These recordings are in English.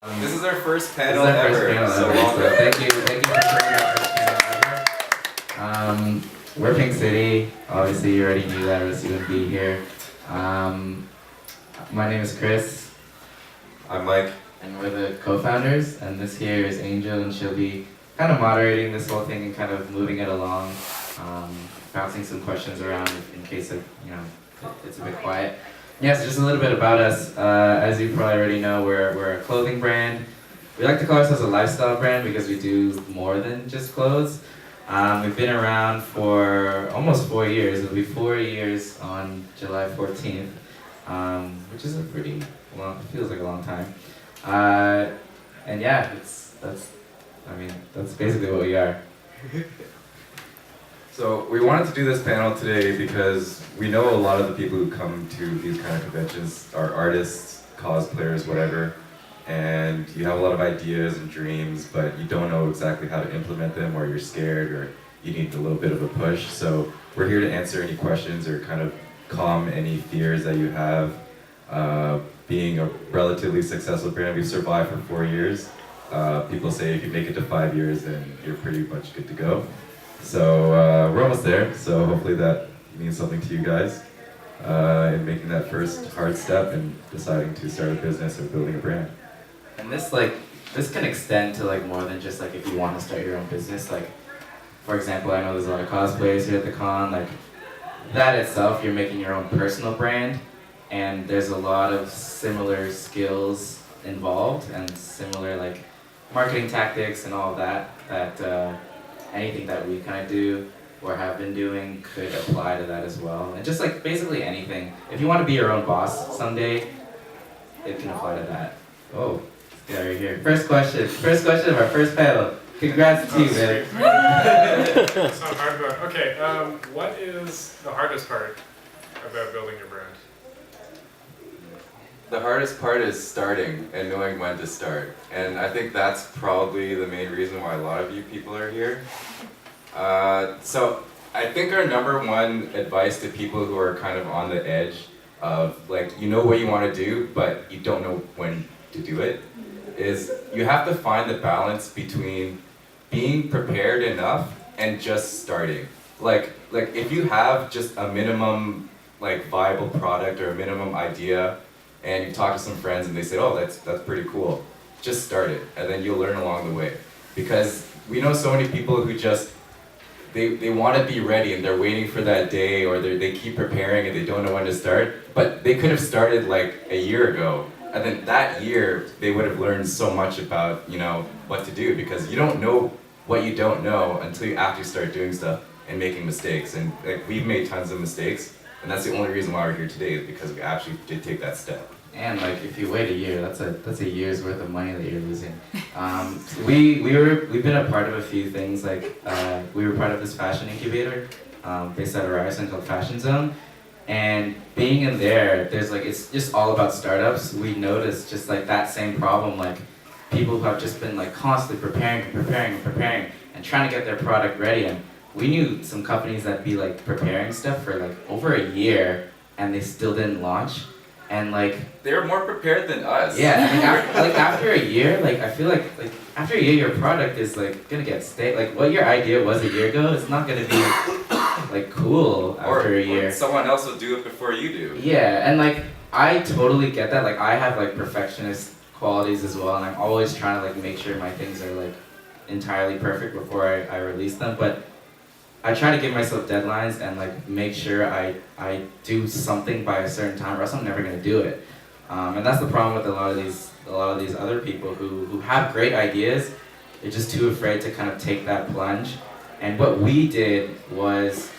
This is our first panel This is our ever. first panel So ever. welcome. So thank you for sharing our first panel ever. We're Pink City. Obviously, you already knew that, or else you wouldn't be here. My name is Chris. I'm Mike. And we're the co-founders. And this here is Angel, and she'll be kind of moderating this whole thing and kind of moving it along, bouncing some questions around in case of, it's a bit quiet. Yes, just a little bit about us. As you probably already know, we're a clothing brand. We like to call ourselves a lifestyle brand because we do more than just clothes. We've been around for almost 4 years. It'll be 4 years on July 14th, which is a pretty long, feels like a long time. And yeah, that's basically what we are. So we wanted to do this panel today because we know a lot of the people who come to these kind of conventions are artists, cosplayers, whatever, and you have a lot of ideas and dreams, but you don't know exactly how to implement them, or you're scared, or you need a little bit of a push. So we're here to answer any questions or kind of calm any fears that you have. Being a relatively successful brand, we've survived for 4 years. People say if you make it to 5 years, then you're pretty much good to go. So we're almost there, so hopefully that means something to you guys in making that first hard step and deciding to start a business or building a brand. And this can extend to more than just if you want to start your own business. For example, I know there's a lot of cosplayers here at the con. That itself, you're making your own personal brand, and there's a lot of similar skills involved and similar marketing tactics and all of that anything that we kind of do or have been doing could apply to that as well. And just basically anything. If you want to be your own boss someday, it can apply to that. Oh, this guy right here. First question of our first panel. Congrats to you, man. It's not hard, but okay. What is the hardest part about building your brand? The hardest part is starting and knowing when to start. And I think that's probably the main reason why a lot of you people are here. So I think our number one advice to people who are kind of on the edge of you know what you want to do, but you don't know when to do it, is you have to find the balance between being prepared enough and just starting. If you have just a minimum viable product or a minimum idea, and you talk to some friends and they say, oh, that's pretty cool, just start it, and then you'll learn along the way. Because we know so many people who just, they want to be ready and they're waiting for that day, or they keep preparing and they don't know when to start, but they could have started a year ago, and then that year they would have learned so much about what to do, because you don't know what you don't know until you actually start doing stuff and making mistakes. And we've made tons of mistakes, and that's the only reason why we're here today, is because we actually did take that step. And if you wait a year, that's a year's worth of money that you're losing. We've been a part of a few things. We were part of this fashion incubator based out of Ryerson called Fashion Zone, and being in there, there's it's just all about startups. We noticed just that same problem, people who have just been constantly preparing and trying to get their product ready. And we knew some companies that be preparing stuff for over a year and they still didn't launch. And They were more prepared than us. yeah, after a year, I feel after a year your product is gonna get stale. What your idea was a year ago, it's not gonna be cool after a year. Or someone else will do it before you do. Yeah, and I totally get that. I have perfectionist qualities as well, and I'm always trying to make sure my things are entirely perfect before I release them. But I try to give myself deadlines and make sure I do something by a certain time, or else I'm never gonna do it. And that's the problem with a lot of these other people who have great ideas. They're just too afraid to kind of take that plunge. And what we did was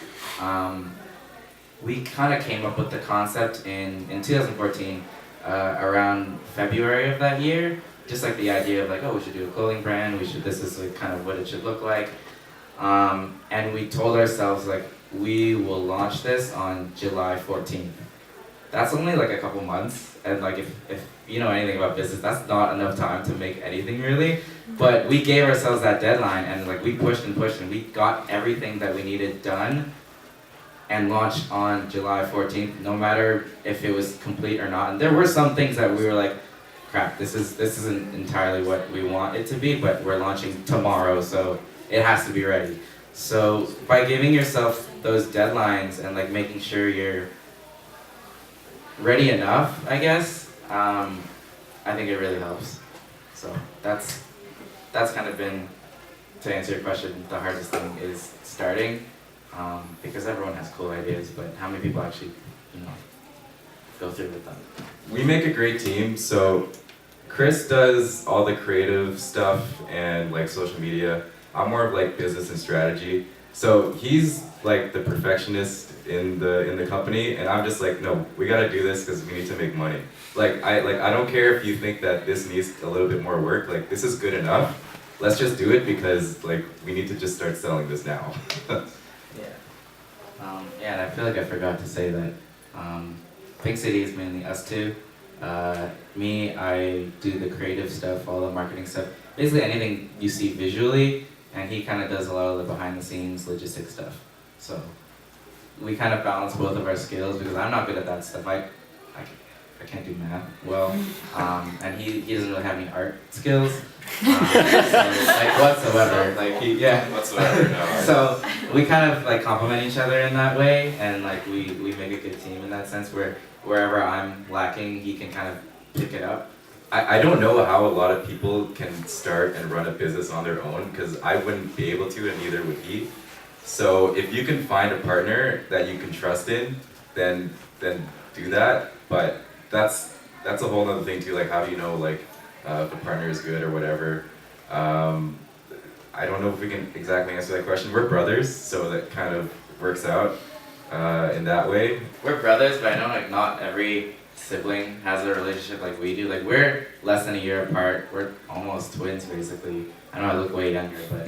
we kind of came up with the concept in 2014, around February of that year. Just the idea of oh, we should do a clothing brand. This is kind of what it should look like. And we told ourselves we will launch this on July 14th. That's only a couple months, and if you know anything about business, that's not enough time to make anything really. But we gave ourselves that deadline, and we pushed and pushed, and we got everything that we needed done and launched on July 14th, no matter if it was complete or not. And there were some things that we were crap, this isn't entirely what we want it to be, but we're launching tomorrow, so it has to be ready. So by giving yourself those deadlines and like making sure you're ready enough, I guess, I think it really helps. So that's kind of been, to answer your question, the hardest thing is starting, because everyone has cool ideas, but how many people actually, go through with them? We make a great team. So Chris does all the creative stuff and like social media. I'm more of like business and strategy. So he's like the perfectionist in the company, and I'm just like, no, we gotta do this because we need to make money. I don't care if you think that this needs a little bit more work. Like, this is good enough. Let's just do it because like we need to just start selling this now. Yeah, and I feel like I forgot to say that Pink City is mainly us two. Me, I do the creative stuff, all the marketing stuff, basically anything you see visually, and he kind of does a lot of the behind the scenes logistic stuff. So we kind of balance both of our skills because I'm not good at that stuff. I can't do math well, and he doesn't really have any art skills, so, like whatsoever. Whatsoever. No. So we kind of like complement each other in that way, and like we make a good team in that sense. Where wherever I'm lacking, he can kind of pick it up. I don't know how a lot of people can start and run a business on their own because I wouldn't be able to, and neither would he. So if you can find a partner that you can trust in, then do that. But that's a whole other thing too. Like, how do you know like if a partner is good or whatever? I don't know if we can exactly answer that question. We're brothers, so that kind of works out in that way. We're brothers, but I know like not every sibling has a relationship like we do. Like we're less than a year apart. We're almost twins basically. I know I look way younger, but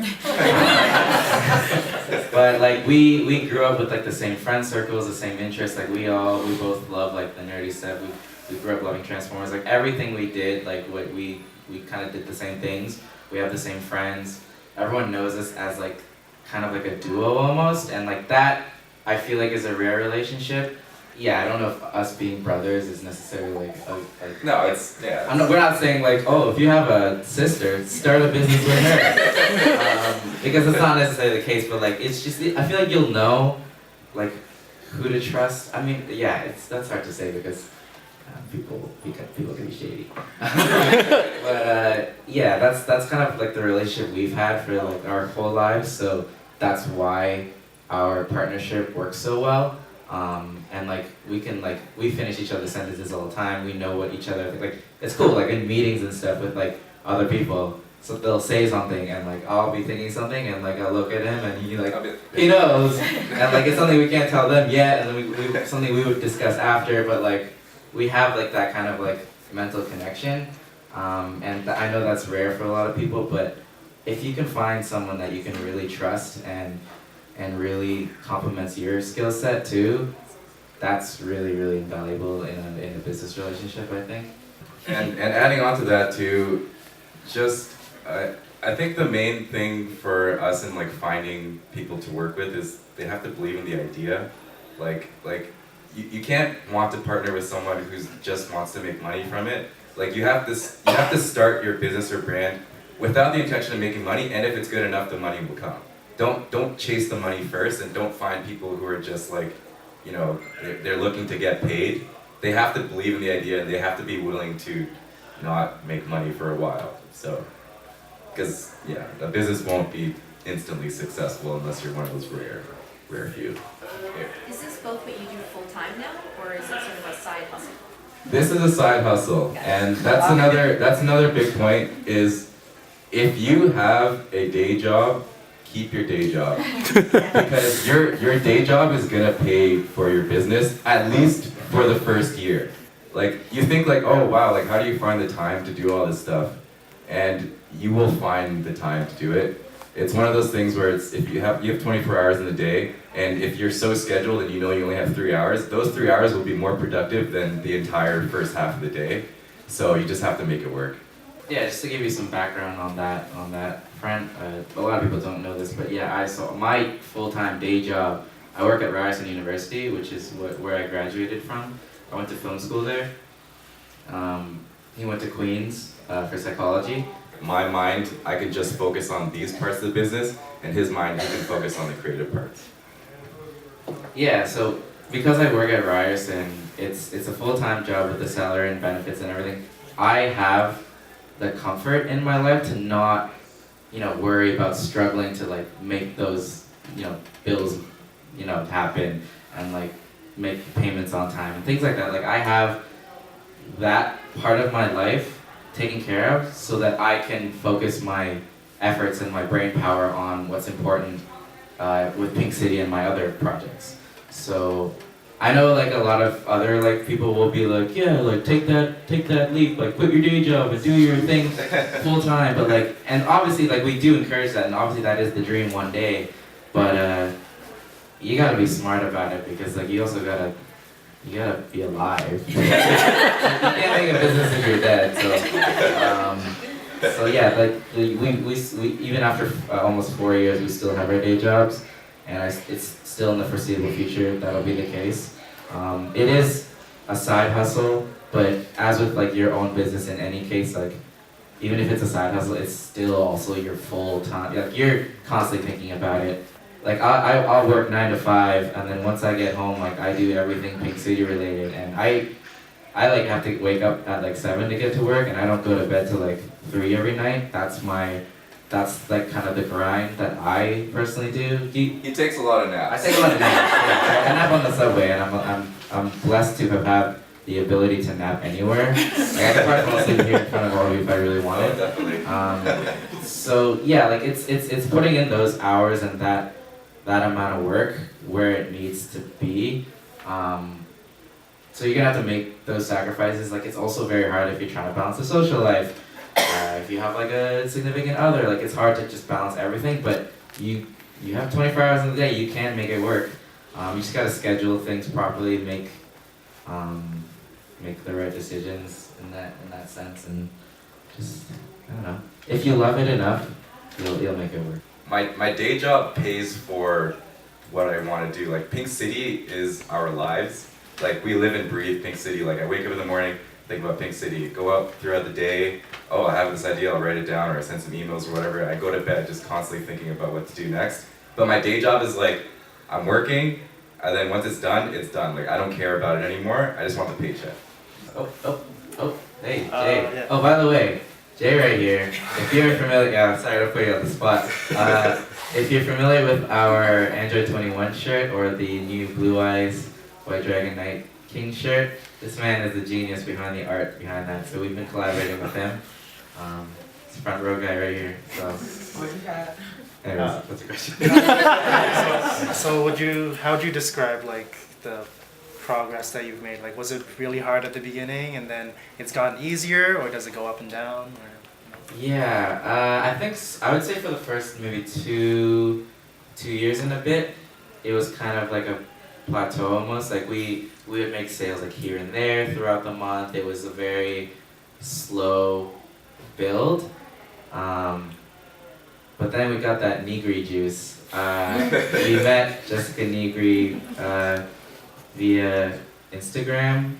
but like we grew up with like the same friend circles, the same interests. Like we both love like the nerdy stuff. We grew up loving Transformers. Like everything we did, like what we kind of did the same things. We have the same friends. Everyone knows us as like kind of like a duo almost, and like that I feel like is a rare relationship. Yeah, I don't know if us being brothers is necessarily like No, it's yeah. we're not saying like, oh, if you have a sister, start a business with her, because it's not necessarily the case. But like, it's just I feel like you'll know like who to trust. I mean, yeah, that's hard to say because people can be shady. But yeah, that's kind of like the relationship we've had for like our whole lives. So that's why our partnership works so well. And like we finish each other's sentences all the time. We know what each other like. It's cool like in meetings and stuff with like other people. So they'll say something and like I'll be thinking something and like I'll look at him and he knows and like it's something we can't tell them yet and then something we would discuss after. But like we have like that kind of like mental connection. And I know that's rare for a lot of people, but if you can find someone that you can really trust and really complements your skill set too, that's really, really invaluable in a business relationship, I think. And adding on to that too, just I think the main thing for us in like finding people to work with is they have to believe in the idea. Like you can't want to partner with someone who just wants to make money from it. Like you have to start your business or brand without the intention of making money, and if it's good enough, the money will come. Don't chase the money first, and don't find people who are just like, they're looking to get paid. They have to believe in the idea, and they have to be willing to not make money for a while. So, because a business won't be instantly successful unless you're one of those rare few. Is this both what you do full time now, or is it sort of a side hustle? This is a side hustle, and that's another big point is if you have a day job, keep your day job. Because your day job is gonna pay for your business, at least for the first year. Like you think like, oh wow, like how do you find the time to do all this stuff? And you will find the time to do it. It's one of those things where it's if you have 24 hours in the day, and if you're so scheduled and you know you only have 3 hours, those 3 hours will be more productive than the entire first half of the day. So you just have to make it work. Yeah, just to give you some background on that front, a lot of people don't know this, but yeah, I saw my full-time day job. I work at Ryerson University, which is where I graduated from. I went to film school there. he went to Queens for psychology. My mind, I can just focus on these parts of the business, and his mind, he can focus on the creative parts. Yeah, so because I work at Ryerson, it's a full-time job with the salary and benefits and everything. I have the comfort in my life to not, worry about struggling to like make those, bills, happen and like make payments on time and things like that. Like I have that part of my life taken care of so that I can focus my efforts and my brain power on what's important with Pink City and my other projects. So I know like a lot of other like people will be like, yeah, like take that leap, like quit your day job and do your thing full time. But like, and obviously like we do encourage that, and obviously that is the dream one day. But you gotta be smart about it because like you also gotta be alive. You can't make a business if you're dead. So yeah, like we even after almost 4 years, we still have our day jobs, and it's still in the foreseeable future that'll be the case. It is a side hustle, but as with like your own business in any case, like even if it's a side hustle, it's still also your full time. Like you're constantly thinking about it. Like I'll work 9 to 5, and then once I get home, like I do everything Pink City related, and I like have to wake up at like 7 to get to work, and I don't go to bed till like 3 every night. That's like kind of the grind that I personally do. He takes a lot of naps. I take a lot of naps. Yeah. I nap on the subway, and I'm blessed to have had the ability to nap anywhere. Like I could probably fall asleep here in front of all of you if I really wanted. Oh, definitely. So yeah, like it's putting in those hours and that amount of work where it needs to be. So you're gonna have to make those sacrifices. Like it's also very hard if you're trying to balance a social life. If you have like a significant other, like it's hard to just balance everything. But you have 24 hours in the day. You can make it work. You just gotta schedule things properly, make the right decisions in that sense, and just I don't know. If you love it enough, you'll make it work. My day job pays for what I want to do. Like Pink City is our lives. Like we live and breathe Pink City. Like I wake up in the morning, think about Pink City, go out throughout the day, oh I have this idea, I'll write it down or I send some emails or whatever. I go to bed just constantly thinking about what to do next. But my day job is like, I'm working, and then once it's done, it's done. Like I don't care about it anymore, I just want the paycheck. Hey, Jay. Yeah. Oh, by the way, Jay right here. If you're familiar, sorry to put you on the spot. If you're familiar with our Android 21 shirt or the new Blue Eyes White Dragon Knight King shirt, this man is the genius behind the art behind that. So we've been collaborating with him. It's the front row guy right here. So. Anyways, what's your question? So how would you describe like the progress that you've made? Like was it really hard at the beginning and then it's gotten easier, or does it go up and down? Or, Yeah, I think I would say for the first maybe two years and a bit, it was kind of like a plateau almost. Like we would make sales like here and there throughout the month. It was a very slow build. But then we got that Negri juice. We met Jessica Negri via Instagram.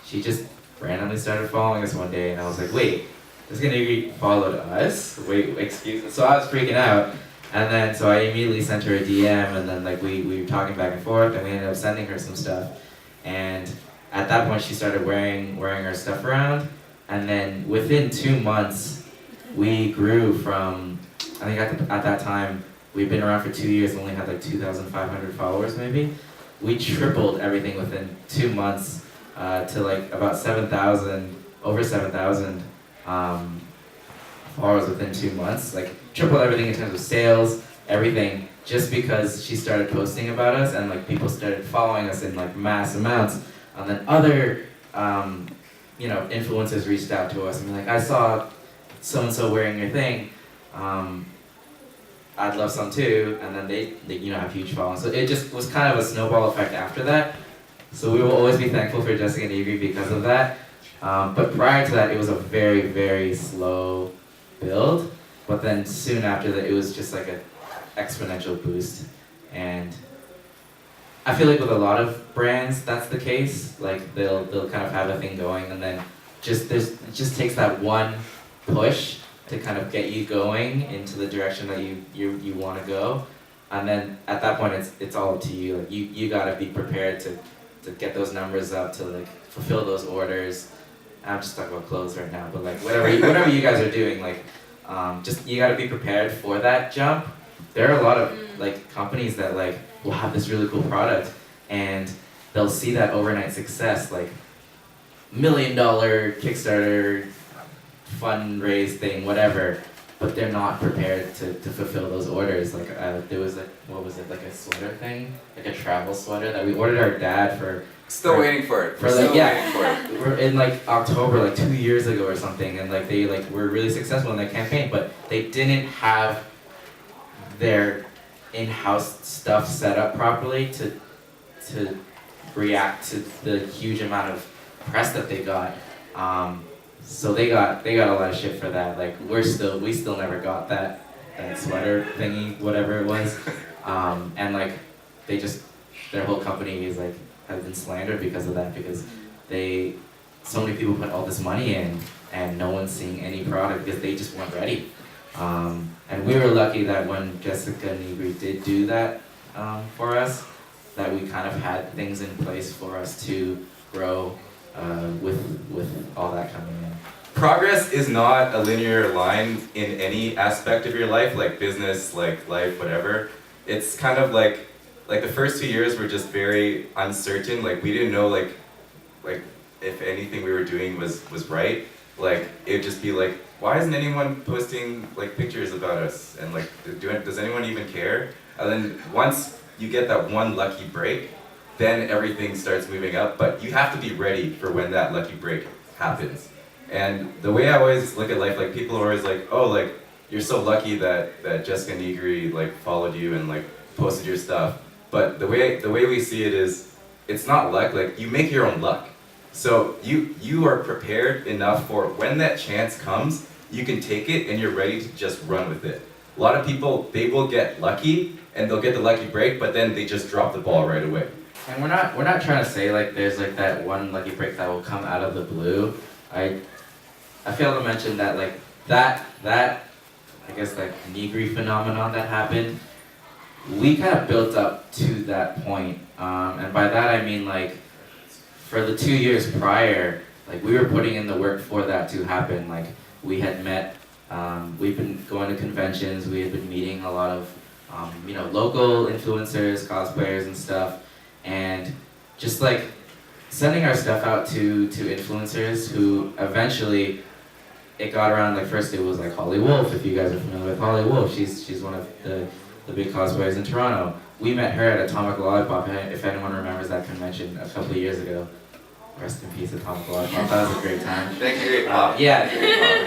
She just randomly started following us one day, and I was like, wait, Jessica Negri followed us? Wait, excuse me. So I was freaking out. And then, so I immediately sent her a DM, and then like we were talking back and forth, and we ended up sending her some stuff. And at that point, she started wearing our stuff around. And then within 2 months, we grew from, I think at that time, we'd been around for 2 years and only had like 2,500 followers maybe. We tripled everything within 2 months to like about 7,000, over 7,000 followers within 2 months. Like tripled everything in terms of sales, everything, just because she started posting about us and like people started following us in like mass amounts. And then other, influencers reached out to us and be like, I saw so-and-so wearing your thing. I'd love some too, and then they have huge followings. So it just was kind of a snowball effect after that. So we will always be thankful for Jessica Negri because of that. But prior to that, it was a very, very slow build. But then soon after that, it was just like an exponential boost. And I feel like with a lot of brands, that's the case. Like they'll kind of have a thing going, and then it just takes that one push to kind of get you going into the direction that you want to go, and then at that point it's all up to you. Like you gotta be prepared to get those numbers up, to like fulfill those orders. I'm just talking about clothes right now, but like whatever you guys are doing, like just you gotta be prepared for that jump. There are a lot of like companies that like will have this really cool product and they'll see that overnight success, like $1 million Kickstarter fundraise thing, whatever, but they're not prepared to fulfill those orders. Like there was like, what was it, like a sweater thing, like a travel sweater that we ordered our dad for. Still waiting for it. For Still like, yeah, waiting for it. we're in like October, like 2 years ago or something, and like they like were really successful in their campaign, but they didn't have their in-house stuff set up properly to react to the huge amount of press that they got. So they got a lot of shit for that. Like we still never got that sweater thingy, whatever it was. And like their whole company is like has been slandered because of that, because so many people put all this money in and no one's seeing any product because they just weren't ready. And we were lucky that when Jessica Negri did do that for us, that we kind of had things in place for us to grow with all that coming in. Progress is not a linear line in any aspect of your life, like business, like life, whatever. It's kind of like the first 2 years were just very uncertain. Like we didn't know like if anything we were doing was right. Like it'd just be like, why isn't anyone posting like pictures about us? And like, does anyone even care? And then once you get that one lucky break, then everything starts moving up. But you have to be ready for when that lucky break happens. And the way I always look at life, like people are always like, oh, like you're so lucky that Jessica Negri like followed you and like posted your stuff. But the way we see it is, it's not luck. Like you make your own luck. So you are prepared enough for when that chance comes, you can take it and you're ready to just run with it. A lot of people, they will get lucky and they'll get the lucky break, but then they just drop the ball right away. And we're not trying to say like there's like that one lucky break that will come out of the blue. I failed to mention that like that I guess like Negri phenomenon that happened, we kind of built up to that point. And by that I mean like for the 2 years prior, like we were putting in the work for that to happen. Like we had met, we've been going to conventions, we had been meeting a lot of local influencers, cosplayers and stuff, and just like sending our stuff out to influencers who eventually it got around. Like first it was like Holly Wolf, if you guys are familiar with Holly Wolf, she's one of the big cosplayers in Toronto. We met her at Atomic Lollipop, if anyone remembers that convention a couple of years ago. Rest in peace, Atomic Lollipop. That was a great time. Thank you, A-Pop. Yeah,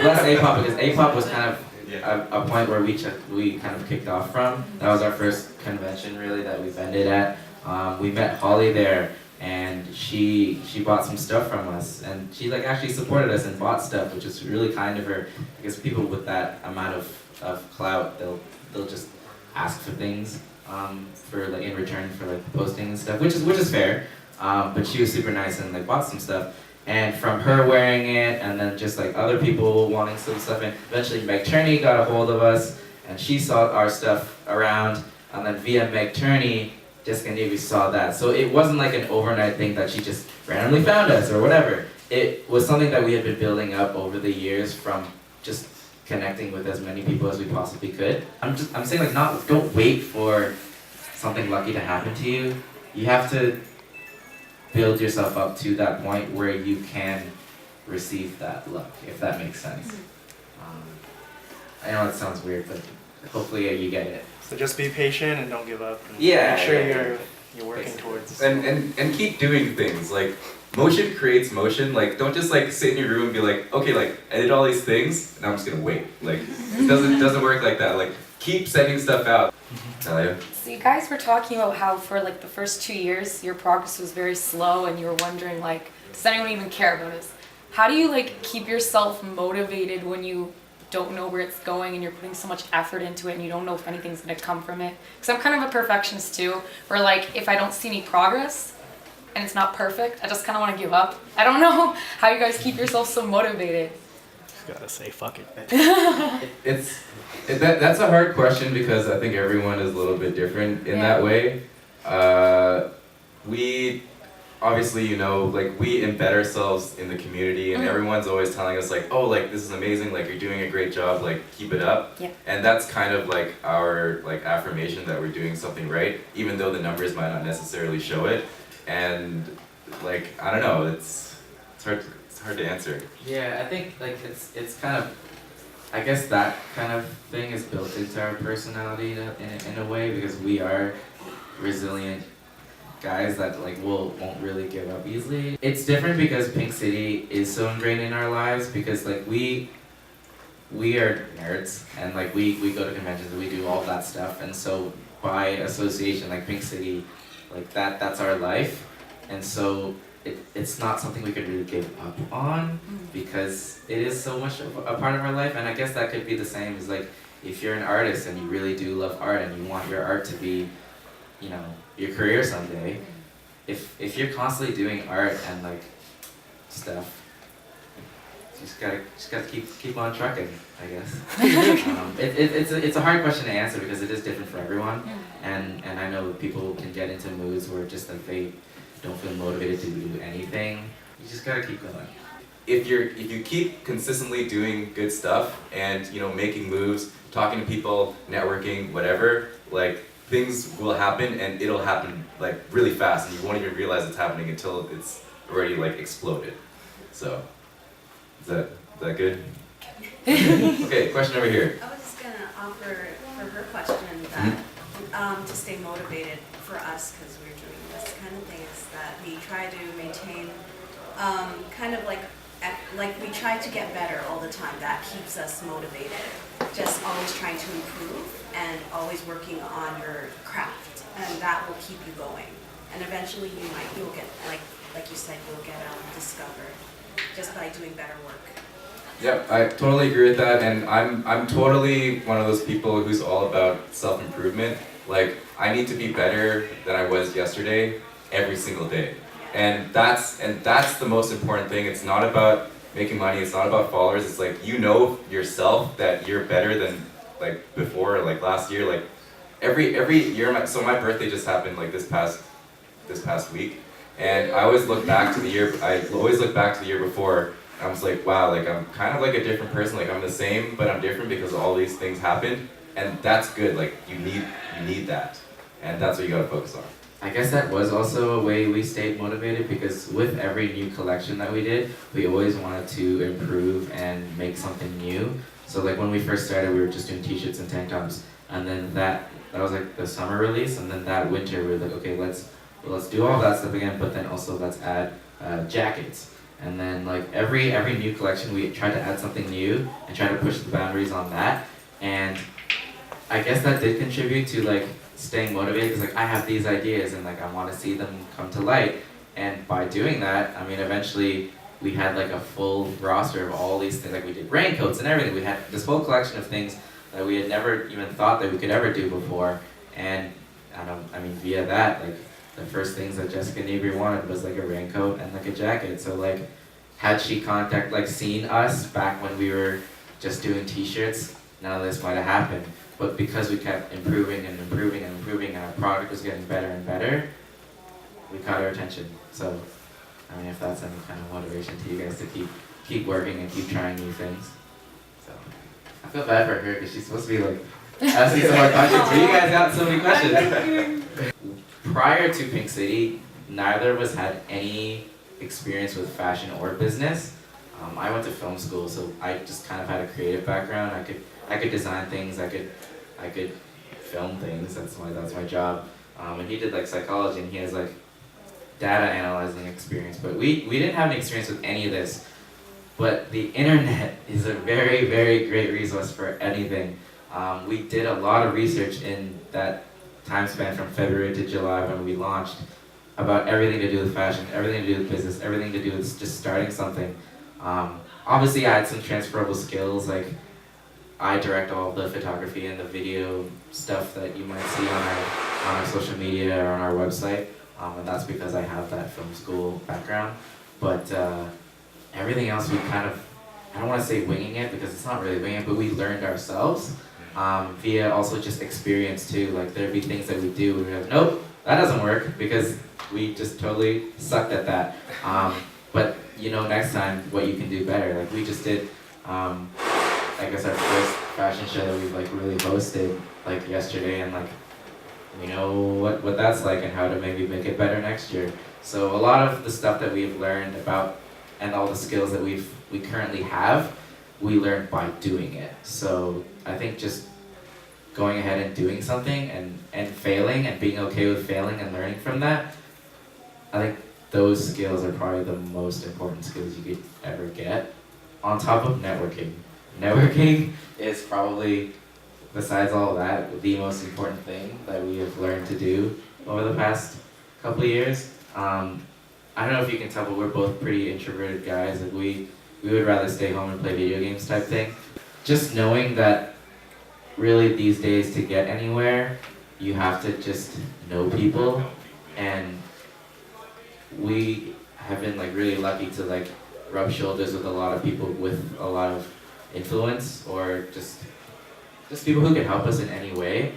bless A-Pop, because A-Pop was kind of a point where we kind of kicked off from. That was our first convention really that we vended at. We met Holly there, and she bought some stuff from us, and she like actually supported us and bought stuff, which is really kind of her. I guess people with that amount of clout, they'll just ask for things for like in return for like posting and stuff, which is fair. But she was super nice and like bought some stuff. And from her wearing it, and then just like other people wanting some stuff, and eventually Meg Turney got a hold of us, and she saw our stuff around, and then via Meg Turney, Jessica Negri saw that. So it wasn't like an overnight thing that she just randomly found us or whatever. It was something that we had been building up over the years from just connecting with as many people as we possibly could. I'm saying like don't wait for something lucky to happen to you. You have to build yourself up to that point where you can receive that luck, if that makes sense. I know it sounds weird, but hopefully you get it. So just be patient and don't give up. And Yeah, make sure yeah. you're working towards. And keep doing things. Like motion creates motion. Like don't just like sit in your room and be like, okay, like I did all these things and I'm just gonna wait. Like it doesn't work like that. Like keep sending stuff out. Talia? So you guys were talking about how for like the first 2 years your progress was very slow and you were wondering like, does anyone even care about us? How do you like keep yourself motivated when you don't know where it's going and you're putting so much effort into it and you don't know if anything's gonna come from it? Because I'm kind of a perfectionist too, where like if I don't see any progress, and it's not perfect, I just kind of want to give up. I don't know how you guys keep yourself so motivated. Just gotta say fuck it. That's a hard question because I think everyone is a little bit different in that way. We obviously, you know, like we embed ourselves in the community, and everyone's always telling us like, oh, like this is amazing, like you're doing a great job, like keep it up. Yeah. And that's kind of like our like affirmation that we're doing something right, even though the numbers might not necessarily show it. And like I don't know, it's hard to answer. Yeah, I think like it's kind of, I guess that kind of thing is built into our personality in a way, because we are resilient guys that like won't really give up easily. It's different because Pink City is so ingrained in our lives, because like we are nerds, and like we go to conventions and we do all that stuff, and so by association, like Pink City, like that's our life, and so it's not something we could really give up on, because it is so much of a part of our life. And I guess that could be the same as like if you're an artist and you really do love art and you want your art to be, you know, your career someday. If you're constantly doing art and like stuff, you just gotta keep on trucking, I guess. It's a hard question to answer because it is different for everyone, and I know people can get into moods where just like they don't feel motivated to do anything. You just gotta keep going. If you keep consistently doing good stuff and, you know, making moves, talking to people, networking, whatever, like things will happen, and it'll happen like really fast, and you won't even realize it's happening until it's already like exploded. So is that good? Okay, question over here. I was just gonna offer for her question that to stay motivated for us, because we're doing this kind of thing, is that we try to maintain kind of like we try to get better all the time. That keeps us motivated. Just always trying to improve and always working on your craft, and that will keep you going. And eventually you'll get like you said, you'll get discovered just by doing better work. Yep, I totally agree with that, and I'm totally one of those people who's all about self-improvement. Like I need to be better than I was yesterday every single day. And that's the most important thing. It's not about making money, it's not about followers. It's like, you know yourself that you're better than like before, or like last year. Like every year, so my birthday just happened like this past week, and I always look back to the year before, and I was like, wow, like I'm kind of like a different person. Like I'm the same, but I'm different because all these things happened, and that's good. Like you need that, and that's what you gotta focus on. I guess that was also a way we stayed motivated, because with every new collection that we did, we always wanted to improve and make something new. So like when we first started, we were just doing t-shirts and tank tops, and then that was like the summer release, and then that winter we were like, okay, let's do all that stuff again, but then also let's add jackets. And then like every new collection, we tried to add something new and try to push the boundaries on that. And I guess that did contribute to like staying motivated, because like I have these ideas and like I want to see them come to light. And by doing that, I mean, eventually we had like a full roster of all these things. Like we did raincoats and everything. We had this whole collection of things that we had never even thought that we could ever do before. And I mean, via that, like the first things that Jessica Nebri wanted was like a raincoat and like a jacket. So like, had she seen us back when we were just doing t-shirts, none of this might have happened. But because we kept improving and improving and improving, and our product was getting better and better, we caught her attention. So, I mean, if that's any kind of motivation to you guys to keep working and keep trying new things. So, I feel bad for her because she's supposed to be like asking some more questions, but you guys got so many questions. Prior to Pink City, neither of us had any experience with fashion or business. I went to film school, so I just kind of had a creative background. I could design things. I could film things. That's my job. And he did like psychology, and he has like data analyzing experience. But we didn't have any experience with any of this. But the internet is a very, very great resource for anything. We did a lot of research in that time span from February to July when we launched about everything to do with fashion, everything to do with business, everything to do with just starting something. Obviously, I had some transferable skills, like I direct all the photography and the video stuff that you might see on our social media or on our website. and that's because I have that film school background. But everything else we kind of, I don't want to say winging it because it's not really winging it, but we learned ourselves via also just experience too. Like there'd be things that we do and we're like, nope, that doesn't work because we just totally sucked at that. But you know, next time what you can do better. Like we just did, I guess our first fashion show that we've like really hosted like yesterday, and like we know what that's like and how to maybe make it better next year. So a lot of the stuff that we've learned about and all the skills that we currently have, we learned by doing it. So I think just going ahead and doing something and failing and being okay with failing and learning from that, I think those skills are probably the most important skills you could ever get, on top of networking. Networking is probably, besides all of that, the most important thing that we have learned to do over the past couple of years. I don't know if you can tell, but we're both pretty introverted guys. Like we would rather stay home and play video games type thing. Just knowing that really these days to get anywhere, you have to just know people, and we have been like really lucky to like rub shoulders with a lot of people with a lot of influence, or just people who can help us in any way.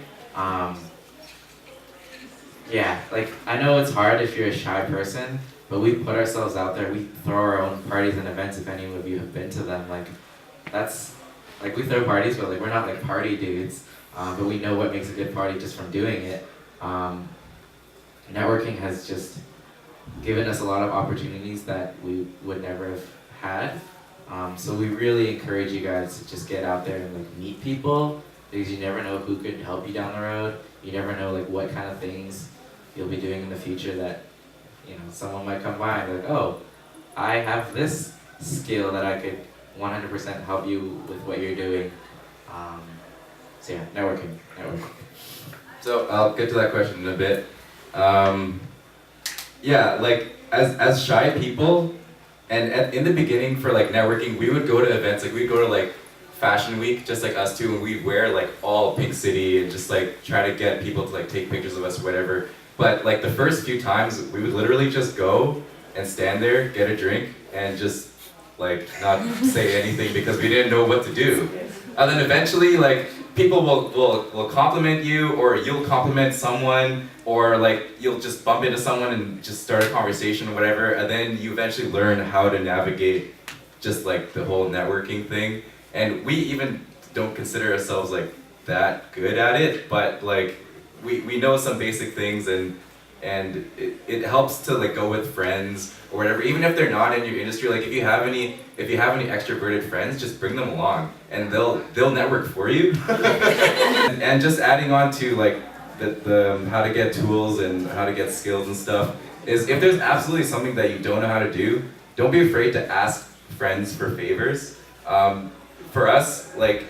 Yeah, like I know it's hard if you're a shy person, but we put ourselves out there. We throw our own parties and events. If any of you have been to them, like that's like we throw parties, but like we're not like party dudes. But we know what makes a good party just from doing it. Networking has just given us a lot of opportunities that we would never have had. So we really encourage you guys to just get out there and like meet people, because you never know who could help you down the road. You never know like what kind of things you'll be doing in the future that, you know, someone might come by and be like, oh, I have this skill that I could 100% help you with what you're doing. So yeah, networking. So I'll get to that question in a bit. Yeah, like as shy people, and in the beginning for like networking, we would go to events, like we'd go to like Fashion Week, just like us two, and we'd wear like all Pink City and just like try to get people to like take pictures of us or whatever. But like the first few times, we would literally just go and stand there, get a drink, and just like not say anything because we didn't know what to do. And then eventually, like people will compliment you, or you'll compliment someone, or like you'll just bump into someone and just start a conversation or whatever. And then you eventually learn how to navigate just like the whole networking thing. And we even don't consider ourselves like that good at it, but like we know some basic things, and it helps to like go with friends or whatever, even if they're not in your industry. Like if you have any extroverted friends, just bring them along and they'll network for you. and just adding on to like the how to get tools and how to get skills and stuff is, if there's absolutely something that you don't know how to do, don't be afraid to ask friends for favors. For us, like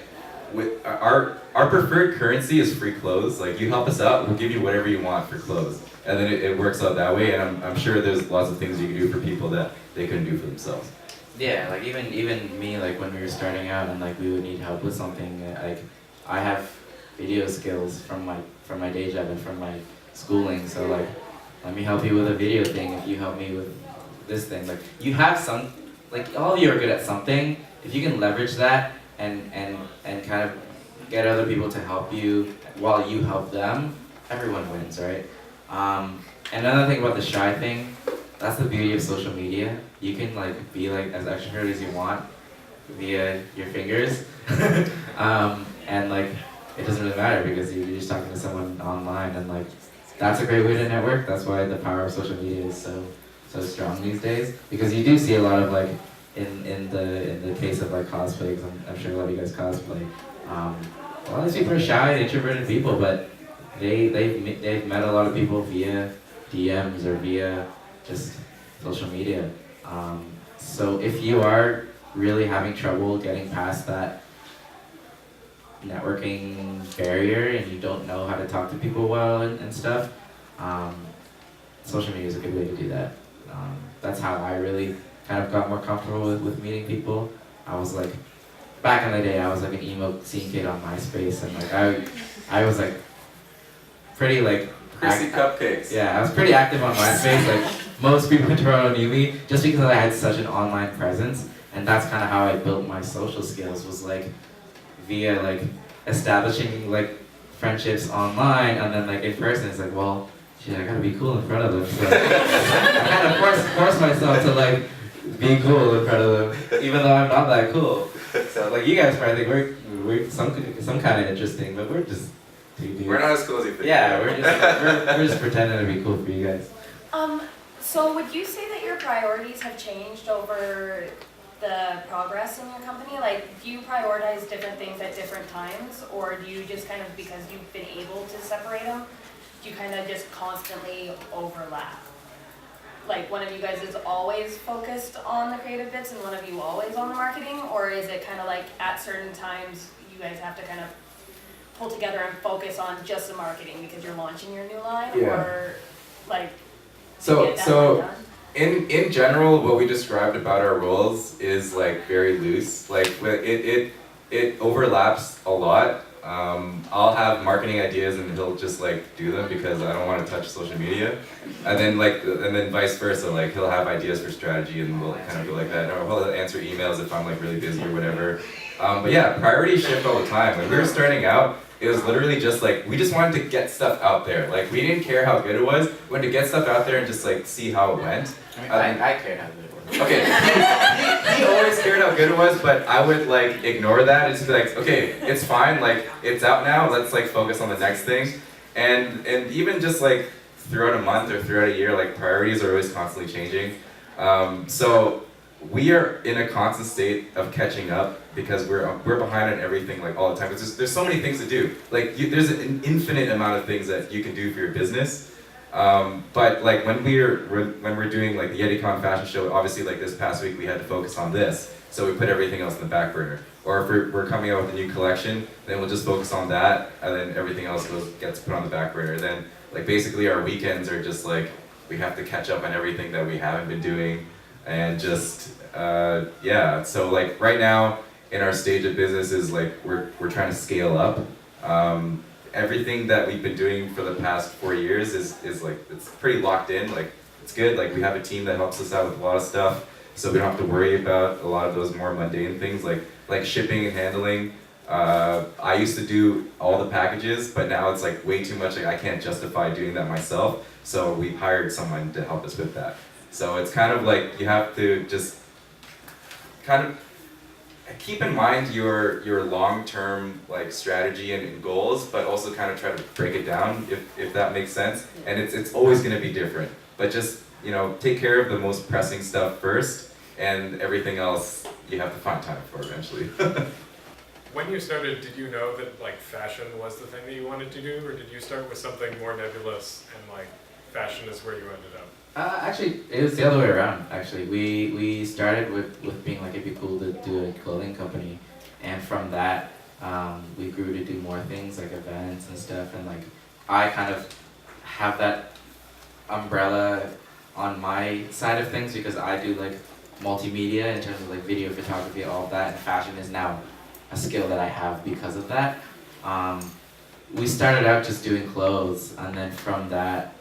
with our preferred currency is free clothes. Like you help us out, we'll give you whatever you want for clothes, and then it works out that way. And I'm sure there's lots of things you can do for people that they couldn't do for themselves. Yeah, like even me, like when we were starting out and like we would need help with something, like I have video skills from my day job and from my schooling, so like let me help you with a video thing if you help me with this thing. Like you have some, like all of you are good at something. If you can leverage that and kind of get other people to help you while you help them, everyone wins, right? Another thing about the shy thing, that's the beauty of social media. You can like be like as extroverted as you want via your fingers, and like it doesn't really matter because you're just talking to someone online, and like that's a great way to network. That's why the power of social media is so strong these days, because you do see a lot of like in the case of like cosplay, 'cause I'm sure a lot of you guys cosplay. A lot of these people are shy, introverted people, but they've met a lot of people via DMs or via just social media. So if you are really having trouble getting past that networking barrier and you don't know how to talk to people well and stuff, social media is a good way to do that. That's how I really kind of got more comfortable with meeting people. I was like, back in the day, I was like an emo scene kid on MySpace, and like I was like pretty like Chrissy Cupcakes. Yeah, I was pretty active on MySpace. Like most people in Toronto knew me just because I had such an online presence, and that's kind of how I built my social skills. Was like via like establishing like friendships online, and then like in person. It's like, well, shit, I gotta be cool in front of them. So I kind of force myself to like be cool in front of them, even though I'm not that cool. So like you guys probably think we're some kind of interesting, but we're just two dudes. We're not as cool as you think. Yeah, we're just pretending to be cool for you guys. So would you say that your priorities have changed over the progress in your company? Like, do you prioritize different things at different times, or do you just kind of, because you've been able to separate them, do you kind of just constantly overlap? Like, one of you guys is always focused on the creative bits and one of you always on the marketing, or is it kind of like at certain times you guys have to kind of pull together and focus on just the marketing because you're launching your new line, Yeah. or like So get that line done? in general, what we described about our roles is like very loose. Like it overlaps a lot. I'll have marketing ideas and he'll just like do them because I don't want to touch social media, and then vice versa. Like he'll have ideas for strategy and we'll kind of go like that. Or he'll answer emails if I'm like really busy or whatever. But yeah, priorities shift all the time. When we were starting out, it was literally just like, we just wanted to get stuff out there. Like, we didn't care how good it was. We wanted to get stuff out there and just like see how it went. I cared how good it was. Okay, he always cared how good it was, but I would like ignore that and just be like, okay, it's fine, like it's out now, let's like focus on the next thing. And even just like throughout a month or throughout a year, like priorities are always constantly changing. So we are in a constant state of catching up because we're behind on everything like all the time. There's so many things to do. Like there's an infinite amount of things that you can do for your business. But like when we're doing like the Yeticon fashion show, obviously like this past week we had to focus on this, so we put everything else in the back burner. Or if we're coming out with a new collection, then we'll just focus on that, and then everything else gets put on the back burner. Then like basically our weekends are just like we have to catch up on everything that we haven't been doing, and just yeah. So like right now in our stage of business is like we're trying to scale up. Everything that we've been doing for the past 4 years is like, it's pretty locked in, like it's good, like we have a team that helps us out with a lot of stuff, so we don't have to worry about a lot of those more mundane things like shipping and handling. I used to do all the packages, but now it's like way too much, like I can't justify doing that myself, so we hired someone to help us with that. So it's kind of like you have to just kind of keep in mind your long-term like strategy and goals, but also kind of try to break it down if that makes sense. And it's always going to be different, but just take care of the most pressing stuff first, and everything else you have to find time for eventually. When you started, did you know that like fashion was the thing that you wanted to do, or did you start with something more nebulous and like fashion is where you ended up? Actually, it was the other way around. Actually, we started with being like it'd be cool to do a clothing company, and from that we grew to do more things like events and stuff. And like I kind of have that umbrella on my side of things because I do like multimedia in terms of like video photography, all of that, and fashion is now a skill that I have because of that. We started out just doing clothes, and then from that.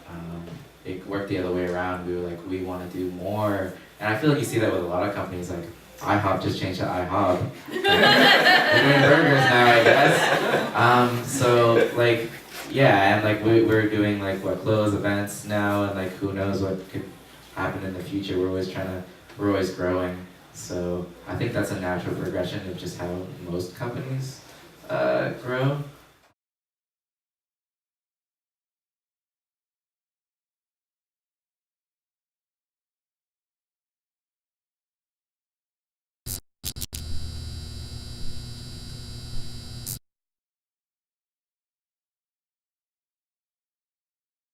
It worked the other way around. We were like, we want to do more. And I feel like you see that with a lot of companies, like IHOP just changed to IHOP. They're doing burgers now, I guess. So like, yeah, and like we're doing like clothes events now, and like who knows what could happen in the future. We're always growing. So I think that's a natural progression of just how most companies grow.